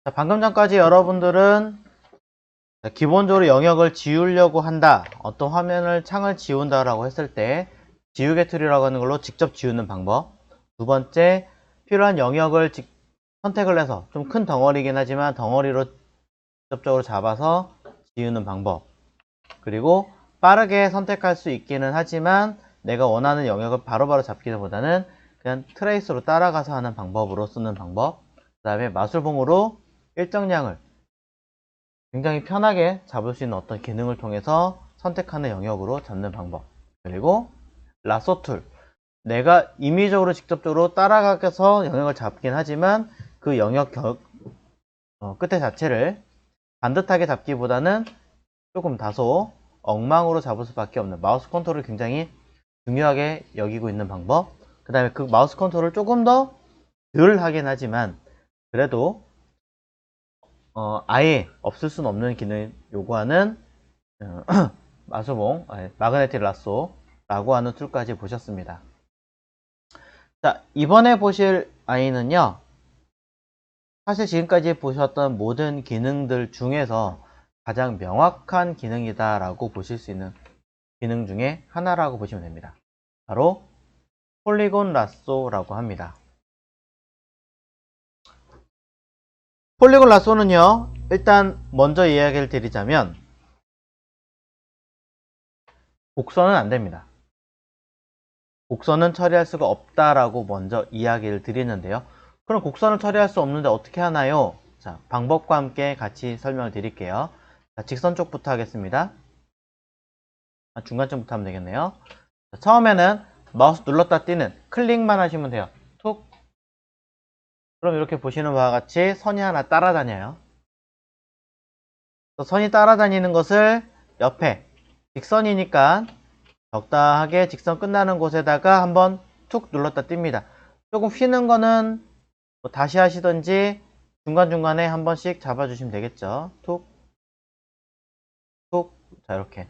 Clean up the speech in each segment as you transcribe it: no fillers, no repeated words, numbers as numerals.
자, 방금 전까지 여러분들은 기본적으로 영역을 지우려고 한다, 어떤 화면을 창을 지운다 라고 했을 때 지우개 툴이라고 하는 걸로 직접 지우는 방법, 두 번째 필요한 영역을 선택을 해서 좀 큰 덩어리긴 하지만 덩어리로 직접적으로 잡아서 지우는 방법, 그리고 빠르게 선택할 수 있기는 하지만 내가 원하는 영역을 바로바로 잡기보다는 그냥 트레이스로 따라가서 하는 방법으로 쓰는 방법, 그 다음에 마술봉으로 일정량을 굉장히 편하게 잡을 수 있는 어떤 기능을 통해서 선택하는 영역으로 잡는 방법, 그리고 라쏘 툴, 내가 임의적으로 직접적으로 따라가서 영역을 잡긴 하지만 그 영역 끝에 자체를 반듯하게 잡기보다는 조금 다소 엉망으로 잡을 수밖에 없는 마우스 컨트롤을 굉장히 중요하게 여기고 있는 방법, 그 다음에 그 마우스 컨트롤을 조금 더 덜 하긴 하지만 그래도 아예 없을 수는 없는 기능을 요구하는 마술봉, 마그네틱 라쏘라고 하는 툴까지 보셨습니다. 자, 이번에 보실 아이는요, 사실 지금까지 보셨던 모든 기능들 중에서 가장 명확한 기능이다 라고 보실 수 있는 기능 중에 하나라고 보시면 됩니다. 바로 폴리곤 라쏘라고 합니다. 폴리곤 라쏘는요, 일단 먼저 이야기를 드리자면 곡선은 안됩니다. 곡선은 처리할 수가 없다라고 먼저 이야기를 드리는데요. 그럼 곡선을 처리할 수 없는데 어떻게 하나요? 자, 방법과 함께 같이 설명을 드릴게요. 자, 직선 쪽부터 하겠습니다. 중간쯤부터 하면 되겠네요. 자, 처음에는 마우스 눌렀다 띄는 클릭만 하시면 돼요. 툭. 그럼 이렇게 보시는 바와 같이 선이 하나 따라다녀요. 선이 따라다니는 것을 옆에 직선이니까 적당하게 직선 끝나는 곳에다가 한번 툭 눌렀다 띱니다. 조금 휘는 거는 뭐 다시 하시던지 중간중간에 한 번씩 잡아주시면 되겠죠. 툭, 툭. 자, 이렇게.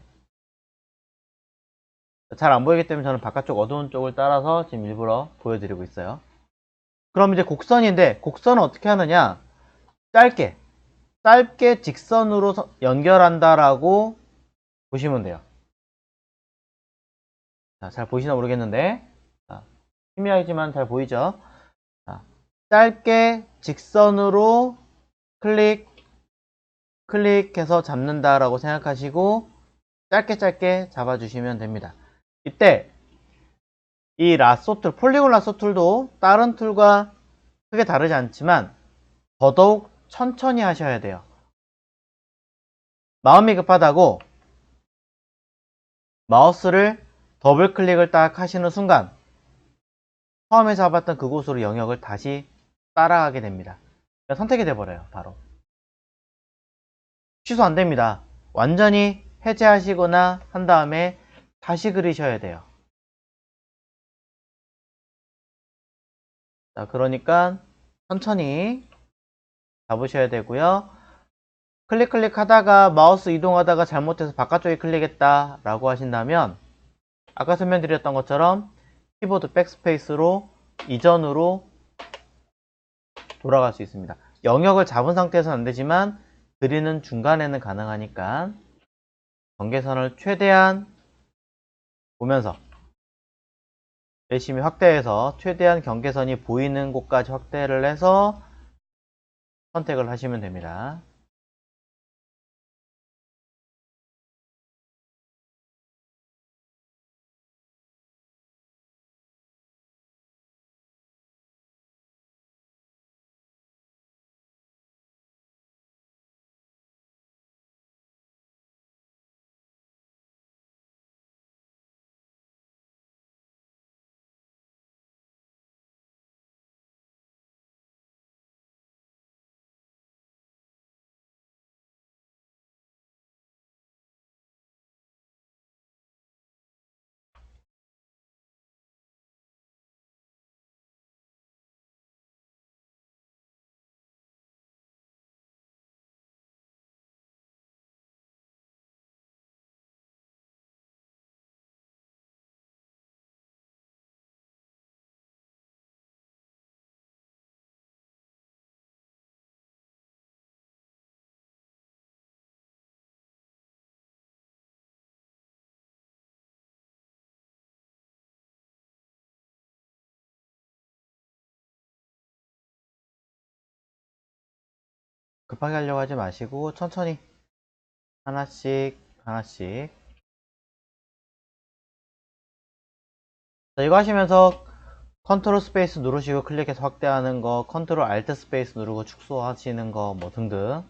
잘 안 보이기 때문에 저는 바깥쪽 어두운 쪽을 따라서 지금 일부러 보여드리고 있어요. 그럼 이제 곡선인데, 곡선은 어떻게 하느냐? 짧게 직선으로 연결한다라고 보시면 돼요. 자, 잘 보이시나 모르겠는데, 자, 희미하지만 잘 보이죠? 자, 짧게 직선으로 클릭해서 잡는다라고 생각하시고 짧게 잡아주시면 됩니다. 이때 이 라쏘 툴, 폴리곤 라쏘 툴도 다른 툴과 크게 다르지 않지만 더더욱 천천히 하셔야 돼요. 마음이 급하다고 마우스를 더블 클릭을 딱 하시는 순간 처음에 잡았던 그곳으로 영역을 다시 따라가게 됩니다. 선택이 돼버려요. 바로 취소 안됩니다. 완전히 해제하시거나 한 다음에 다시 그리셔야 돼요. 자, 그러니까 천천히 잡으셔야 되고요. 클릭 하다가 마우스 이동하다가 잘못해서 바깥쪽에 클릭했다 라고 하신다면 아까 설명드렸던 것처럼 키보드 백스페이스로 이전으로 돌아갈 수 있습니다. 영역을 잡은 상태에서는 안되지만 그리는 중간에는 가능하니까 경계선을 최대한 보면서 열심히 확대해서 최대한 경계선이 보이는 곳까지 확대를 해서 선택을 하시면 됩니다. 급하게 하려고 하지 마시고 천천히 하나씩 하나씩. 자, 이거 하시면서 컨트롤 스페이스 누르시고 클릭해서 확대하는 거, 컨트롤 알트 스페이스 누르고 축소하시는 거 뭐 등등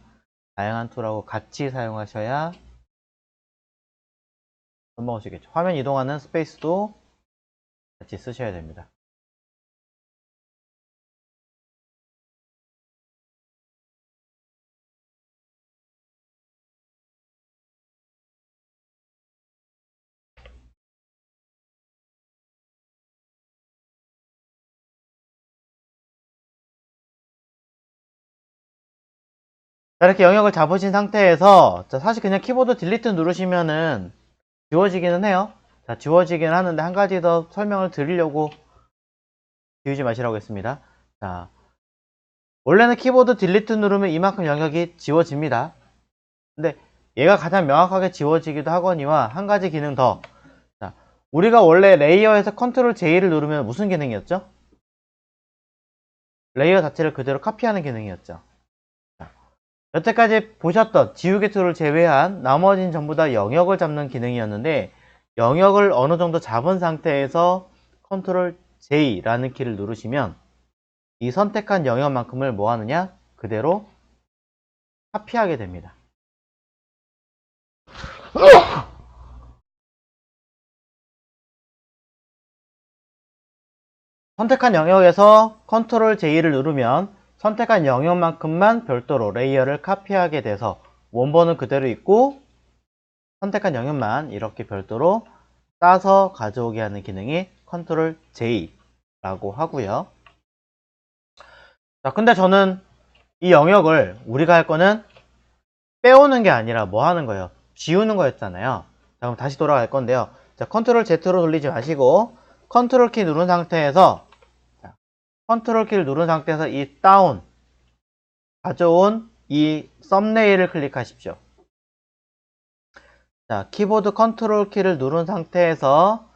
다양한 툴하고 같이 사용하셔야 써먹으시겠죠. 화면 이동하는 스페이스도 같이 쓰셔야 됩니다. 자, 이렇게 영역을 잡으신 상태에서 자, 사실 그냥 키보드 딜리트 누르시면은 지워지기는 해요. 자, 지워지기는 하는데 한 가지 더 설명을 드리려고 지우지 마시라고 했습니다. 자, 원래는 키보드 딜리트 누르면 이만큼 영역이 지워집니다. 근데 얘가 가장 명확하게 지워지기도 하거니와 한 가지 기능 더. 자, 우리가 원래 레이어에서 컨트롤 J를 누르면 무슨 기능이었죠? 레이어 자체를 그대로 카피하는 기능이었죠. 자, 여태까지 보셨던 지우개 툴을 제외한 나머지는 전부 다 영역을 잡는 기능이었는데 영역을 어느 정도 잡은 상태에서 컨트롤 J라는 키를 누르시면 이 선택한 영역만큼을 뭐 하느냐? 그대로 카피하게 됩니다. 선택한 영역에서 컨트롤 J를 누르면 선택한 영역만큼만 별도로 레이어를 카피하게 돼서 원본은 그대로 있고 선택한 영역만 이렇게 별도로 따서 가져오게 하는 기능이 컨트롤 J라고 하고요. 자, 근데 저는 이 영역을 우리가 할 거는 빼오는 게 아니라 뭐 하는 거예요? 지우는 거였잖아요. 자, 그럼 다시 돌아갈 건데요. 자, 컨트롤 Z로 돌리지 마시고 컨트롤 키 누른 상태에서 컨트롤 키를 누른 상태에서 이 다운 가져온 이 썸네일을 클릭하십시오. 자, 키보드 컨트롤 키를 누른 상태에서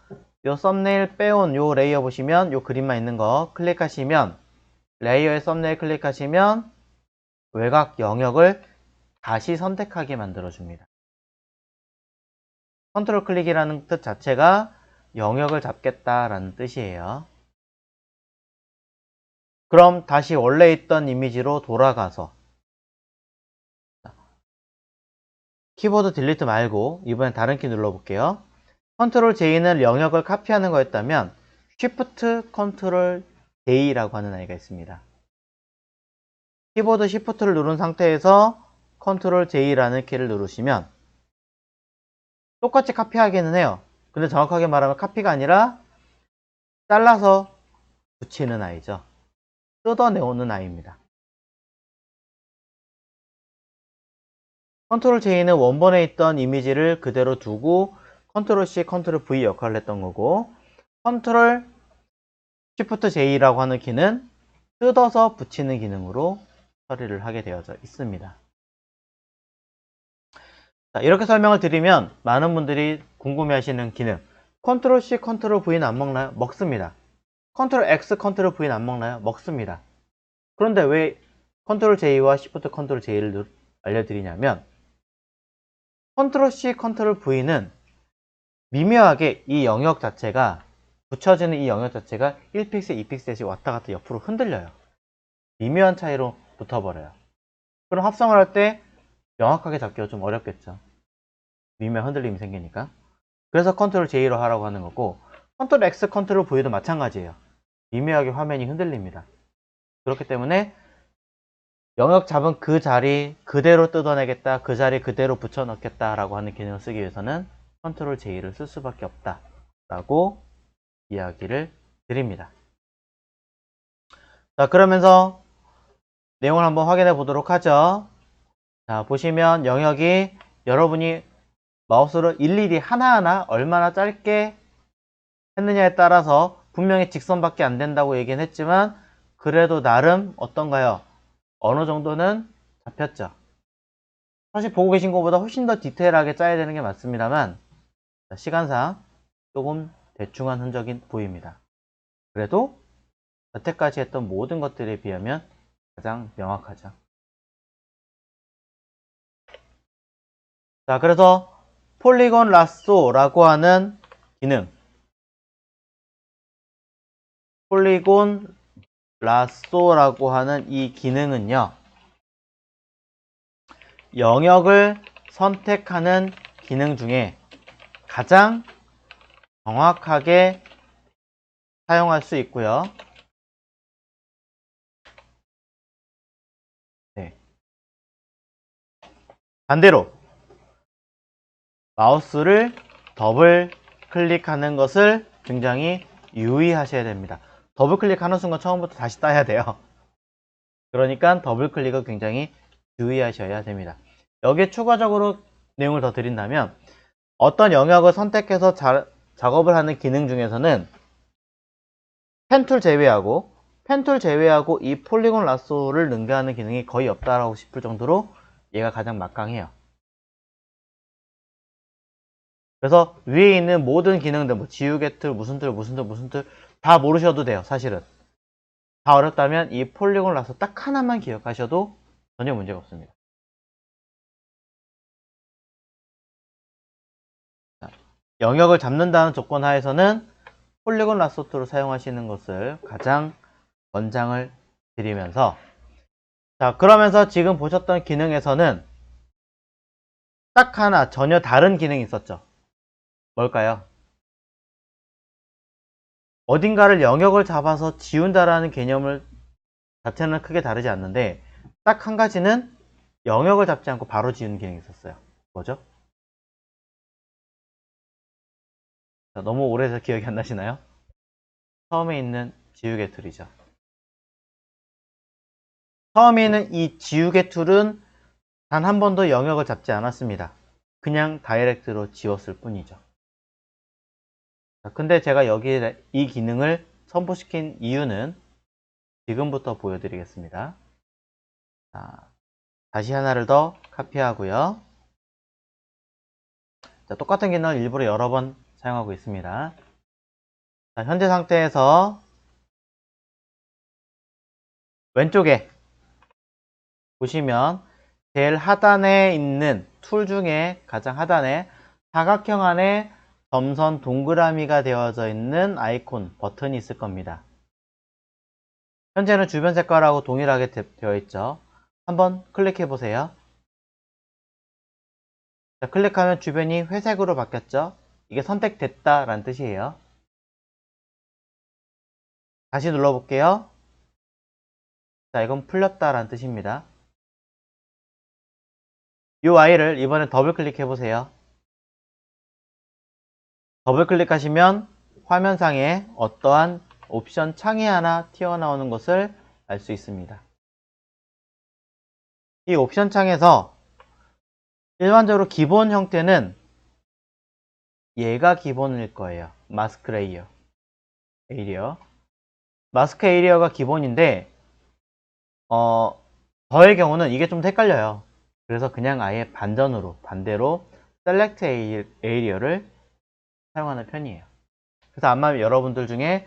요 썸네일 빼온 요 레이어 보시면 요 그림만 있는 거 클릭하시면 레이어의 썸네일 클릭하시면 외곽 영역을 다시 선택하게 만들어줍니다. 컨트롤 클릭이라는 뜻 자체가 영역을 잡겠다라는 뜻이에요. 그럼 다시 원래 있던 이미지로 돌아가서 키보드 딜리트 말고 이번엔 다른 키 눌러볼게요. 컨트롤 J는 영역을 카피하는 거였다면 Shift 컨트롤 J라고 하는 아이가 있습니다. 키보드 Shift를 누른 상태에서 컨트롤 J라는 키를 누르시면 똑같이 카피하기는 해요. 근데 정확하게 말하면 카피가 아니라 잘라서 붙이는 아이죠. 뜯어내오는 아이입니다. 컨트롤 J는 원본에 있던 이미지를 그대로 두고 컨트롤 C, 컨트롤 V 역할을 했던 거고 컨트롤 Shift J라고 하는 키는 뜯어서 붙이는 기능으로 처리를 하게 되어져 있습니다. 자, 이렇게 설명을 드리면 많은 분들이 궁금해하시는 기능 컨트롤 C, 컨트롤 V는 안 먹나요? 먹습니다. 컨트롤 X, 컨트롤 V는 안 먹나요? 먹습니다. 그런데 왜 컨트롤 J와 Shift 컨트롤 J를 알려드리냐면 컨트롤 C, 컨트롤 V는 미묘하게 이 영역 자체가 붙여지는 이 영역 자체가 1픽셀, 2픽셀씩 왔다 갔다 옆으로 흔들려요. 미묘한 차이로 붙어버려요. 그럼 합성을 할 때 명확하게 잡기가 좀 어렵겠죠. 미묘한 흔들림이 생기니까. 그래서 컨트롤 J로 하라고 하는 거고 컨트롤 X, 컨트롤 V도 마찬가지예요. 미묘하게 화면이 흔들립니다. 그렇기 때문에 영역 잡은 그 자리 그대로 뜯어내겠다, 그 자리 그대로 붙여넣겠다 라고 하는 기능을 쓰기 위해서는 컨트롤 J를 쓸 수밖에 없다 라고 이야기를 드립니다. 자, 그러면서 내용을 한번 확인해 보도록 하죠. 자, 보시면 영역이 여러분이 마우스로 일일이 하나하나 얼마나 짧게 했느냐에 따라서 분명히 직선밖에 안 된다고 얘기는 했지만 그래도 나름 어떤가요? 어느 정도는 잡혔죠. 사실 보고 계신 것보다 훨씬 더 디테일하게 짜야 되는 게 맞습니다만 시간상 조금 대충한 흔적이 보입니다. 그래도 여태까지 했던 모든 것들에 비하면 가장 명확하죠. 자, 그래서 폴리곤 라쏘라고 하는 기능, 폴리곤 라쏘라고 하는 이 기능은요, 영역을 선택하는 기능 중에 가장 정확하게 사용할 수 있고요. 네. 반대로 마우스를 더블 클릭하는 것을 굉장히 유의하셔야 됩니다. 더블 클릭하는 순간 처음부터 다시 따야 돼요. 그러니까 더블 클릭을 굉장히 주의하셔야 됩니다. 여기에 추가적으로 내용을 더 드린다면 어떤 영역을 선택해서 작업을 하는 기능 중에서는 펜툴 제외하고 이 폴리곤 라쏘를 능가하는 기능이 거의 없다라고 싶을 정도로 얘가 가장 막강해요. 그래서 위에 있는 모든 기능들, 뭐 지우개 툴, 무슨 툴 다 모르셔도 돼요. 사실은 다 어렵다면 이 폴리곤 라쏘 딱 하나만 기억하셔도 전혀 문제가 없습니다. 영역을 잡는다는 조건 하에서는 폴리곤 라쏘 툴을 사용하시는 것을 가장 권장을 드리면서, 자, 그러면서 지금 보셨던 기능에서는 딱 하나 전혀 다른 기능이 있었죠. 뭘까요? 어딘가를 영역을 잡아서 지운다라는 개념을 자체는 크게 다르지 않는데 딱 한 가지는 영역을 잡지 않고 바로 지우는 기능이 있었어요. 뭐죠? 자, 너무 오래돼서 기억이 안 나시나요? 처음에 있는 지우개 툴이죠. 처음에 있는 이 지우개 툴은 단 한 번도 영역을 잡지 않았습니다. 그냥 다이렉트로 지웠을 뿐이죠. 자, 근데 제가 여기에 이 기능을 첨부시킨 이유는 지금부터 보여드리겠습니다. 자, 다시 하나를 더 카피하고요. 자, 똑같은 기능을 일부러 여러 번 사용하고 있습니다. 자, 현재 상태에서 왼쪽에 보시면 제일 하단에 있는 툴 중에 가장 하단에 사각형 안에 점선 동그라미가 되어져 있는 아이콘 버튼이 있을 겁니다. 현재는 주변 색깔하고 동일하게 되어 있죠. 한번 클릭해 보세요. 자, 클릭하면 주변이 회색으로 바뀌었죠. 이게 선택됐다 라는 뜻이에요. 다시 눌러볼게요. 자, 이건 풀렸다 라는 뜻입니다. 이 아이를 이번에 더블 클릭해 보세요. 더블 클릭하시면 화면상에 어떠한 옵션 창이 하나 튀어나오는 것을 알 수 있습니다. 이 옵션 창에서 일반적으로 기본 형태는 얘가 기본일 거예요. 마스크 에이리어. 마스크 에이리어가 기본인데 저의 경우는 이게 좀 헷갈려요. 그래서 그냥 아예 반대로 셀렉트 에이리어를 사용하는 편이에요. 그래서 아마 여러분들 중에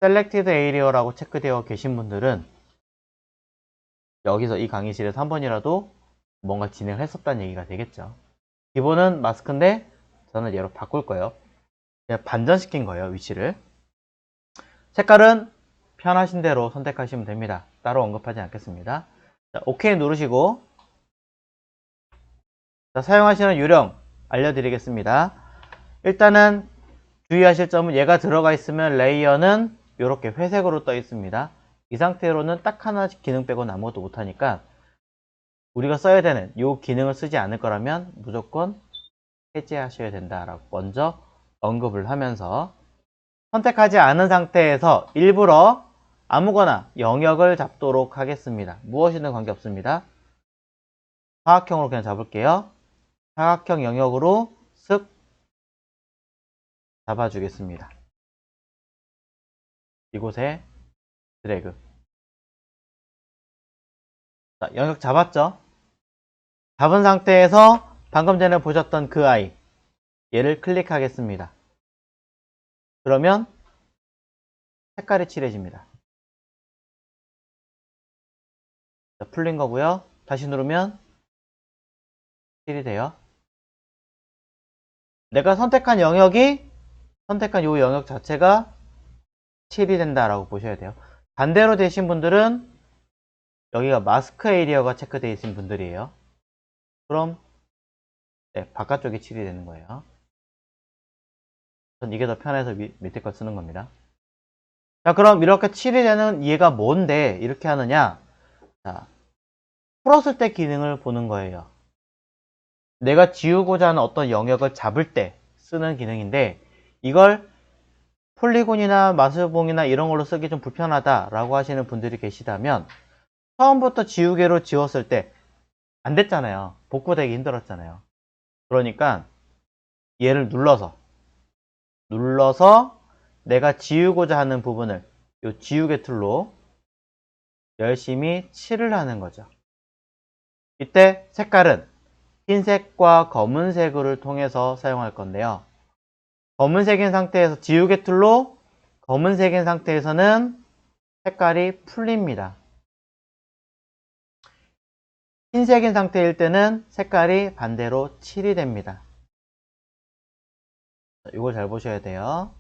셀렉티드 에이리어라고 체크되어 계신 분들은 여기서 이 강의실에서 한 번이라도 뭔가 진행을 했었다는 얘기가 되겠죠. 기본은 마스크인데 저는 얘로 바꿀 거예요. 그냥 반전시킨 거예요, 위치를. 색깔은 편하신 대로 선택하시면 됩니다. 따로 언급하지 않겠습니다. 자, OK 누르시고, 자, 사용하시는 요령 알려드리겠습니다. 일단은 주의하실 점은 얘가 들어가 있으면 레이어는 이렇게 회색으로 떠 있습니다. 이 상태로는 딱 하나씩 기능 빼고는 아무것도 못하니까 우리가 써야 되는 이 기능을 쓰지 않을 거라면 무조건 해제하셔야 된다라고 먼저 언급을 하면서, 선택하지 않은 상태에서 일부러 아무거나 영역을 잡도록 하겠습니다. 무엇이든 관계없습니다. 사각형으로 그냥 잡을게요. 사각형 영역으로 쓱 잡아주겠습니다. 이곳에 드래그. 자, 영역 잡았죠? 잡은 상태에서 방금 전에 보셨던 그 아이, 얘를 클릭하겠습니다. 그러면 색깔이 칠해집니다. 자, 풀린 거고요. 다시 누르면 칠이 돼요. 내가 선택한 영역이 선택한 이 영역 자체가 7이 된다라고 보셔야 돼요. 반대로 되신 분들은 여기가 마스크 에리어가 체크되어 있는 분들이에요. 그럼 네, 바깥쪽이 7이 되는 거예요. 전 이게 더 편해서 밑에 걸 쓰는 겁니다. 자, 그럼 이렇게 7이 되는 이해가 뭔데 이렇게 하느냐? 자, 풀었을 때 기능을 보는 거예요. 내가 지우고자 하는 어떤 영역을 잡을 때 쓰는 기능인데, 이걸 폴리곤이나 마스봉이나 이런 걸로 쓰기 좀 불편하다라고 하시는 분들이 계시다면, 처음부터 지우개로 지웠을 때 안 됐잖아요. 복구되기 힘들었잖아요. 그러니까 얘를 눌러서 내가 지우고자 하는 부분을 이 지우개 툴로 열심히 칠을 하는 거죠. 이때 색깔은 흰색과 검은색을 통해서 사용할 건데요. 검은색인 상태에서 지우개 툴로 검은색인 상태에서는 색깔이 풀립니다. 흰색인 상태일 때는 색깔이 반대로 칠이 됩니다. 이걸 잘 보셔야 돼요.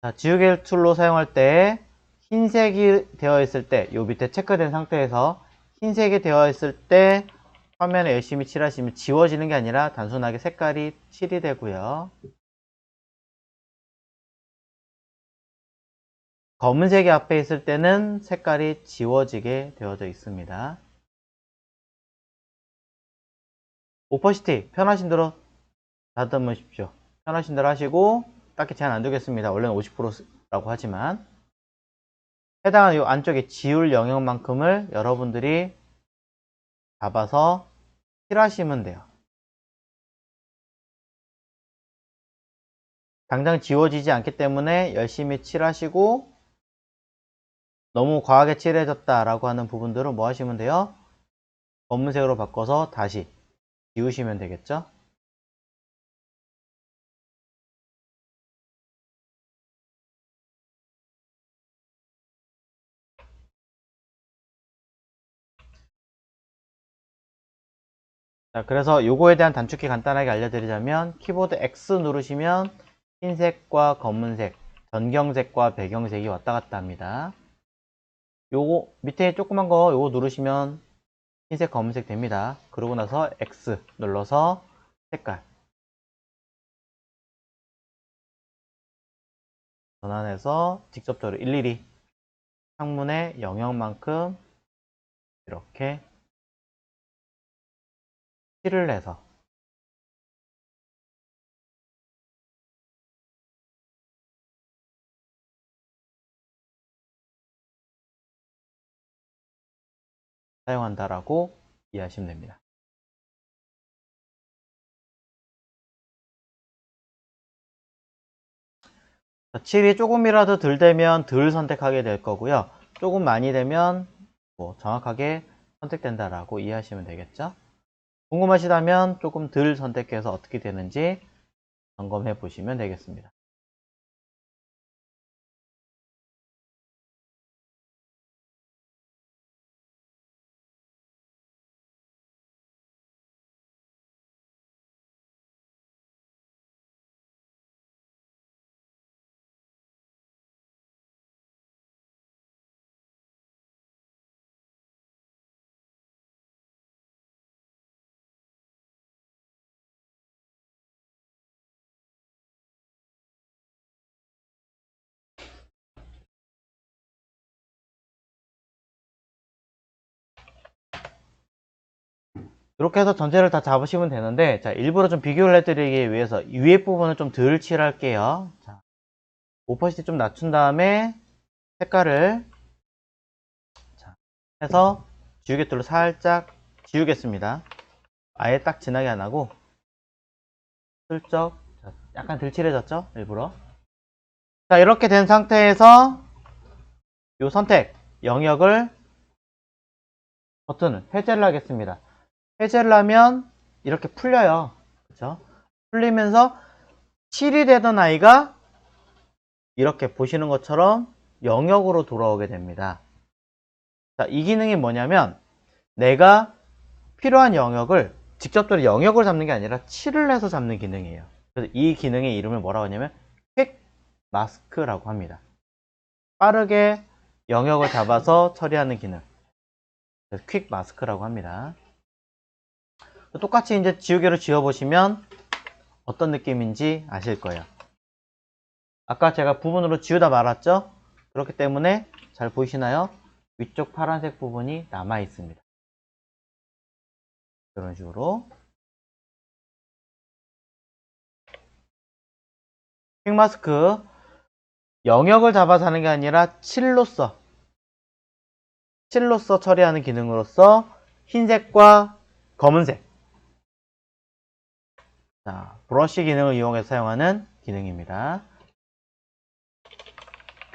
자, 지우개 툴로 사용할 때 흰색이 되어 있을 때, 요 밑에 체크된 상태에서 흰색이 되어 있을 때 화면에 열심히 칠하시면 지워지는 게 아니라 단순하게 색깔이 칠이 되고요. 검은색이 앞에 있을 때는 색깔이 지워지게 되어져 있습니다. 오퍼시티 편하신 대로 다듬으십시오. 편하신 대로 하시고 딱히 제한 안 두겠습니다. 원래는 50%라고 하지만 해당하는 이 안쪽에 지울 영역만큼을 여러분들이 잡아서 칠하시면 돼요. 당장 지워지지 않기 때문에 열심히 칠하시고, 너무 과하게 칠해졌다라고 하는 부분들은 뭐 하시면 돼요? 검은색으로 바꿔서 다시 지우시면 되겠죠? 자, 그래서 요거에 대한 단축키 간단하게 알려드리자면, 키보드 X 누르시면 흰색과 검은색, 전경색과 배경색이 왔다 갔다 합니다. 요거 밑에 조그만 거 요거 누르시면 흰색, 검은색 됩니다. 그러고 나서 X 눌러서 색깔 전환해서 직접적으로 일일이 창문의 영역만큼 이렇게 칠을 해서 사용한다라고 이해하시면 됩니다. 칠이 조금이라도 덜 되면 덜 선택하게 될 거고요. 조금 많이 되면 뭐 정확하게 선택된다라고 이해하시면 되겠죠. 궁금하시다면 조금 덜 선택해서 어떻게 되는지 점검해 보시면 되겠습니다. 이렇게 해서 전체를 다 잡으시면 되는데, 자, 일부러 좀 비교를 해드리기 위해서 위에 부분을 좀 덜 칠할게요. 자, 오퍼시티 좀 낮춘 다음에 색깔을 자, 해서 지우개 툴로 살짝 지우겠습니다. 아예 딱 진하게 안 하고 슬쩍, 자, 약간 덜 칠해졌죠? 일부러. 자, 이렇게 된 상태에서 이 선택 영역을 버튼을 해제를 하겠습니다. 해제를 하면 이렇게 풀려요. 그렇죠? 풀리면서 7이 되던 아이가 이렇게 보시는 것처럼 영역으로 돌아오게 됩니다. 자, 이 기능이 뭐냐면 내가 필요한 영역을 직접적으로 영역을 잡는 게 아니라 칠을 해서 잡는 기능이에요. 그래서 이 기능의 이름을 뭐라고 하냐면 퀵 마스크라고 합니다. 빠르게 영역을 잡아서 처리하는 기능. 퀵 마스크라고 합니다. 똑같이 이제 지우개로 지워보시면 어떤 느낌인지 아실 거예요. 아까 제가 부분으로 지우다 말았죠? 그렇기 때문에 잘 보이시나요? 위쪽 파란색 부분이 남아 있습니다. 이런 식으로. 퀵 마스크 영역을 잡아서 하는 게 아니라 칠로서 처리하는 기능으로서 흰색과 검은색, 자, 브러쉬 기능을 이용해서 사용하는 기능입니다.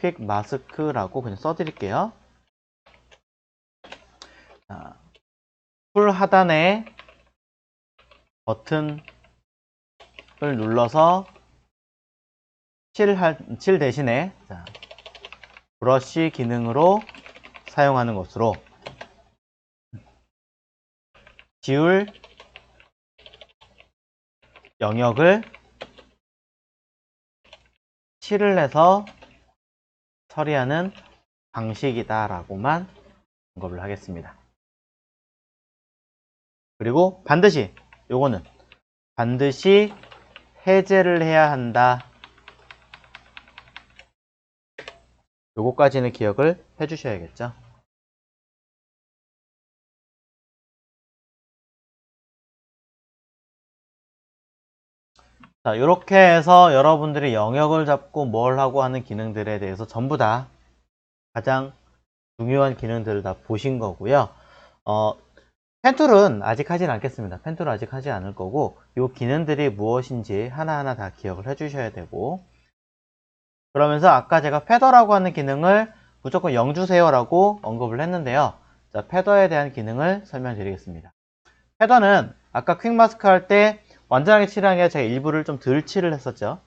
퀵 마스크라고 그냥 써드릴게요. 자, 풀 하단에 버튼을 눌러서 칠 대신에 자, 브러쉬 기능으로 사용하는 것으로 지울 영역을 칠을 해서 처리하는 방식이다 라고만 언급을 하겠습니다. 그리고 반드시 요거는 반드시 해제를 해야 한다. 요거까지는 기억을 해 주셔야겠죠. 자, 이렇게 해서 여러분들이 영역을 잡고 뭘 하고 하는 기능들에 대해서 전부 다 가장 중요한 기능들을 다 보신 거고요. 펜툴은 아직 하진 않겠습니다. 펜툴은 아직 하지 않을 거고, 이 기능들이 무엇인지 하나하나 다 기억을 해 주셔야 되고, 그러면서 아까 제가 패더라고 하는 기능을 무조건 0 주세요 라고 언급을 했는데요. 자, 패더에 대한 기능을 설명드리겠습니다. 패더는 아까 퀵 마스크 할 때 완전하게 칠한 게 제가 일부를 좀 덜 칠을 했었죠.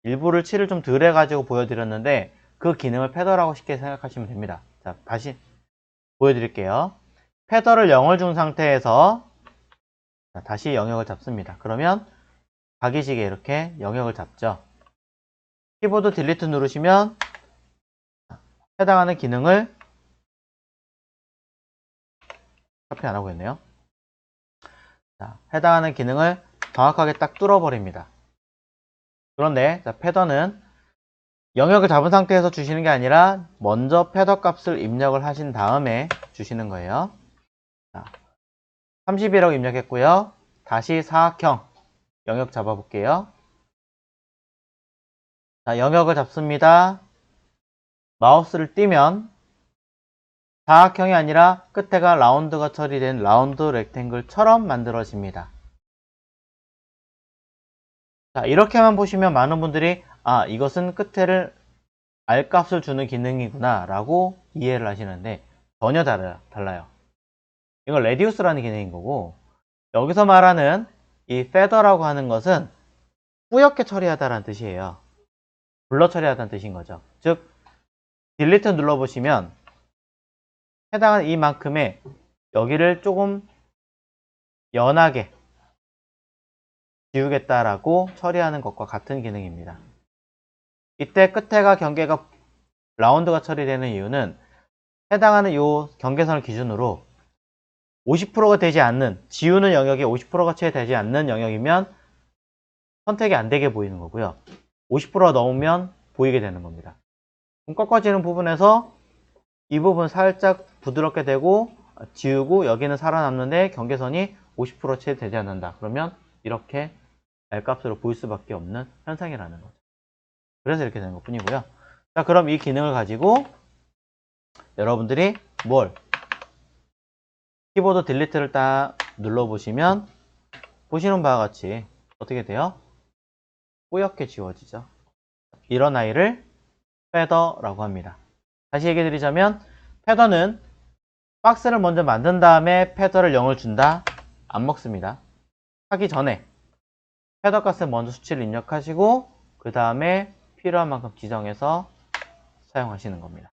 일부를 칠을 좀 덜 해가지고 보여드렸는데 그 기능을 패더라고 쉽게 생각하시면 됩니다. 자, 다시 보여드릴게요. 패더를 0을 준 상태에서 다시 영역을 잡습니다. 그러면 가기식에 이렇게 영역을 잡죠. 키보드 딜리트 누르시면 해당하는 기능을 카피 안 하고 있네요. 자, 해당하는 기능을 정확하게 딱 뚫어버립니다. 그런데 자, 패더는 영역을 잡은 상태에서 주시는 게 아니라 먼저 패더 값을 입력을 하신 다음에 주시는 거예요. 자, 30이라고 입력했고요. 다시 사각형 영역 잡아볼게요. 자, 영역을 잡습니다. 마우스를 띄면 사각형이 아니라 끝에가 라운드가 처리된 라운드 렉탱글처럼 만들어집니다. 자, 이렇게만 보시면 많은 분들이 아, 이것은 끝에를 R값을 주는 기능이구나 라고 이해를 하시는데 전혀 달라요. 이건 레디우스라는 기능인 거고, 여기서 말하는 이 페더라고 하는 것은 뿌옇게 처리하다라는 뜻이에요. 블러 처리하다는 뜻인 거죠. 즉 딜리트 눌러보시면 해당하는 이만큼의 여기를 조금 연하게 지우겠다라고 처리하는 것과 같은 기능입니다. 이때 끝에가 경계가 라운드가 처리되는 이유는 해당하는 이 경계선을 기준으로 50%가 되지 않는, 지우는 영역이 50%가 채 되지 않는 영역이면 선택이 안 되게 보이는 거고요. 50%가 넘으면 보이게 되는 겁니다. 꺾어지는 부분에서 이 부분 살짝 부드럽게 되고 지우고 여기는 살아남는데 경계선이 50% 채 되지 않는다. 그러면 이렇게 R값으로 보일 수밖에 없는 현상이라는 거죠. 그래서 이렇게 되는 것 뿐이고요. 자, 그럼 이 기능을 가지고 여러분들이 키보드 딜리트를 딱 눌러보시면 보시는 바와 같이 어떻게 돼요? 뿌옇게 지워지죠. 이런 아이를 패더라고 합니다. 다시 얘기 드리자면 패더는 박스를 먼저 만든 다음에 패더를 0을 준다? 안 먹습니다. 하기 전에 패더 값을 먼저 수치를 입력하시고 그 다음에 필요한 만큼 지정해서 사용하시는 겁니다.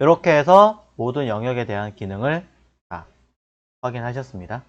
이렇게 해서 모든 영역에 대한 기능을 다 확인하셨습니다.